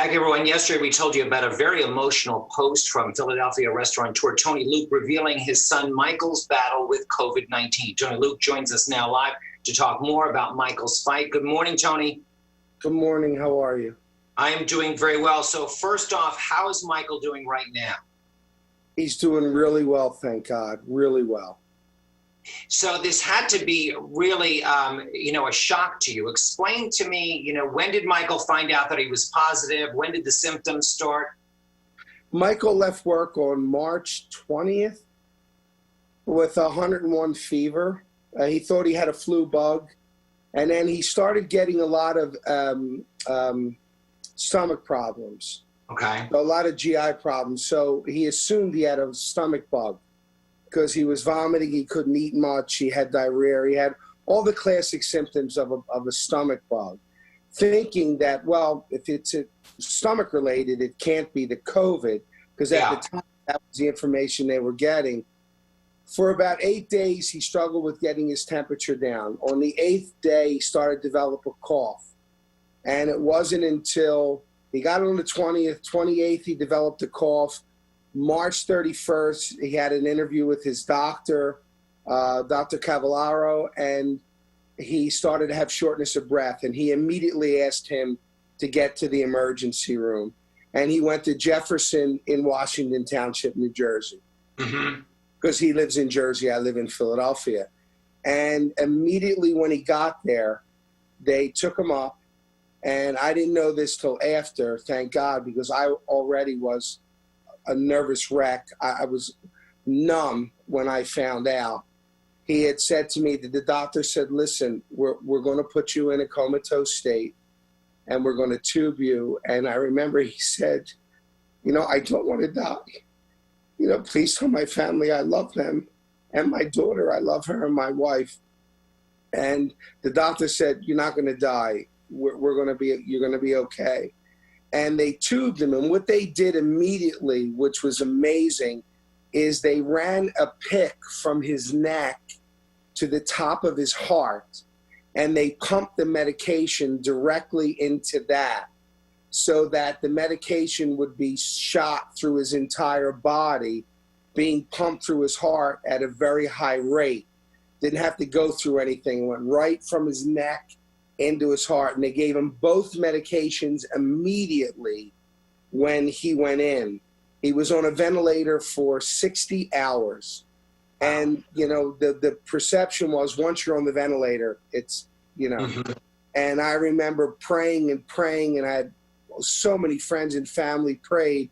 back, everyone. Yesterday, we told you about a very emotional post from Philadelphia restaurateur Tony Luke revealing his son Michael's battle with COVID-19. Tony Luke joins us now live to talk more about Michael's fight. Good morning, Tony. Good morning. How are you? I am doing very well. So first off, how is Michael doing right now? He's doing really well, thank God. Really well. So this had to be really, a shock to you. Explain to me, when did Michael find out that he was positive? When did the symptoms start? Michael left work on March 20th with 101 fever. He thought he had a flu bug. And then he started getting a lot of stomach problems. Okay. A lot of GI problems. So he assumed he had a stomach bug, because he was vomiting, he couldn't eat much, he had diarrhea, he had all the classic symptoms of a stomach bug, thinking that, well, if it's stomach related, it can't be the COVID, because at the time, that was the information they were getting. For about 8 days, he struggled with getting his temperature down. On the 8th day, he started to develop a cough. And it wasn't until he got it on the 20th, 28th, he developed a cough. March 31st, he had an interview with his doctor, Dr. Cavallaro, and he started to have shortness of breath. And he immediately asked him to get to the emergency room. And he went to Jefferson in Washington Township, New Jersey. Because he lives in Jersey, I live in Philadelphia. And immediately when he got there, they took him up. And I didn't know this till after, thank God, because I already was a nervous wreck. I was numb when I found out. He had said to me that the doctor said, listen, we're going to put you in a comatose state and we're going to tube you. And I remember he said, I don't want to die. Please tell my family I love them, and my daughter, I love her, and my wife. And the doctor said, you're not going to die. You're going to be okay. And they tubed him. And what they did immediately, which was amazing, is they ran a pick from his neck to the top of his heart, and they pumped the medication directly into that, so that the medication would be shot through his entire body, being pumped through his heart at a very high rate. Didn't have to go through anything. It went right from his neck into his heart, and they gave him both medications immediately when he went in. He was on a ventilator for 60 hours. And, the perception was, once you're on the ventilator, it's, And I remember praying, and I had so many friends and family prayed.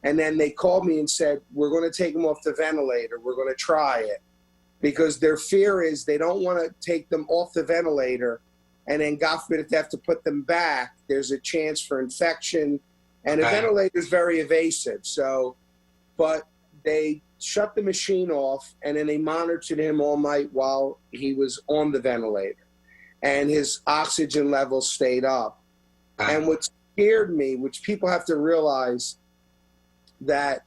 And then they called me and said, we're going to take him off the ventilator. We're going to try it. Because their fear is they don't want to take them off the ventilator, and then, God forbid, if they have to put them back, there's a chance for infection. And a ventilator is very evasive. So, but they shut the machine off, and then they monitored him all night while he was on the ventilator. And his oxygen levels stayed up. And what scared me, which people have to realize, that,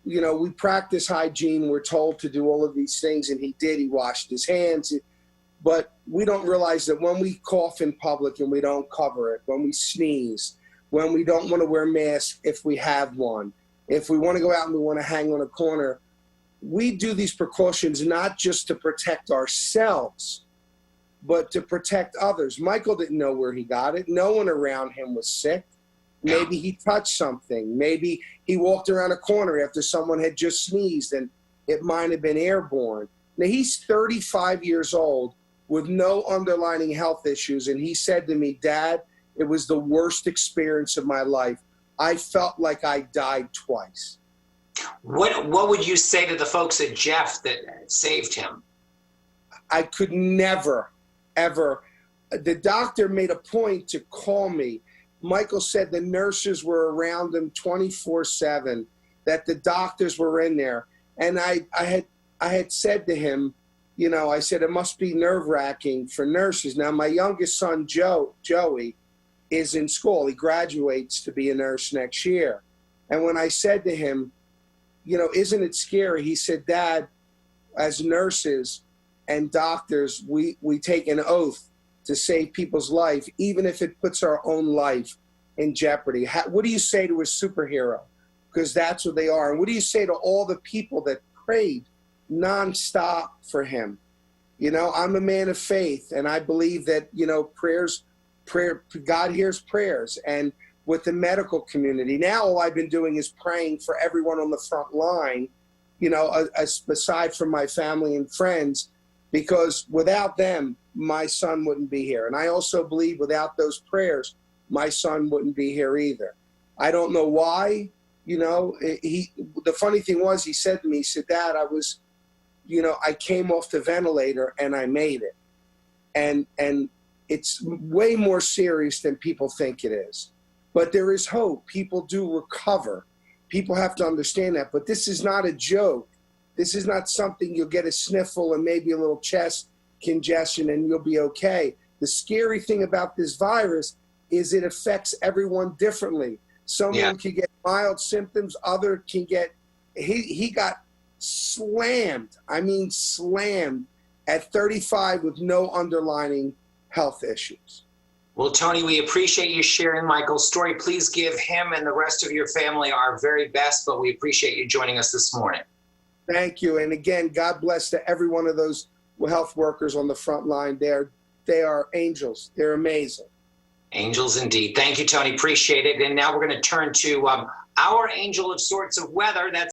we practice hygiene. We're told to do all of these things, and he did. He washed his hands. But we don't realize that when we cough in public and we don't cover it, when we sneeze, when we don't want to wear masks if we have one, if we want to go out and we want to hang on a corner, we do these precautions not just to protect ourselves, but to protect others. Michael didn't know where he got it. No one around him was sick. Maybe he touched something. Maybe he walked around a corner after someone had just sneezed and it might have been airborne. Now, he's 35 years old with no underlying health issues. And he said to me, Dad, it was the worst experience of my life. I felt like I died twice. What would you say to the folks at Jeff that saved him? I could never, ever. The doctor made a point to call me. Michael said the nurses were around him 24/7, that the doctors were in there. And I had said to him, I said, it must be nerve-wracking for nurses. Now, my youngest son, Joey, is in school. He graduates to be a nurse next year. And when I said to him, isn't it scary? He said, Dad, as nurses and doctors, we take an oath to save people's life, even if it puts our own life in jeopardy? What do you say to a superhero? Because that's what they are. And what do you say to all the people that prayed nonstop for him? You know, I'm a man of faith, and I believe that, you know, God hears prayers. And with the medical community, now all I've been doing is praying for everyone on the front line, you know, aside from my family and friends, because without them, my son wouldn't be here. And I also believe without those prayers, my son wouldn't be here either. I don't know why, you know, the funny thing was, he said to me, he said, Dad, I came off the ventilator and I made it. And it's way more serious than people think it is. But there is hope. People do recover. People have to understand that. But this is not a joke. This is not something you'll get a sniffle and maybe a little chest congestion and you'll be okay. The scary thing about this virus is it affects everyone differently. Someone can get mild symptoms, other can get, he got slammed, I mean slammed, at 35 with no underlying health issues. Well, Tony, we appreciate you sharing Michael's story. Please give him and the rest of your family our very best, but we appreciate you joining us this morning. Thank you. And again, God bless to every one of those health workers on the front line. They are angels. They're amazing. Angels indeed. Thank you, Tony. Appreciate it. And now we're going to turn to our angel of sorts of weather. That's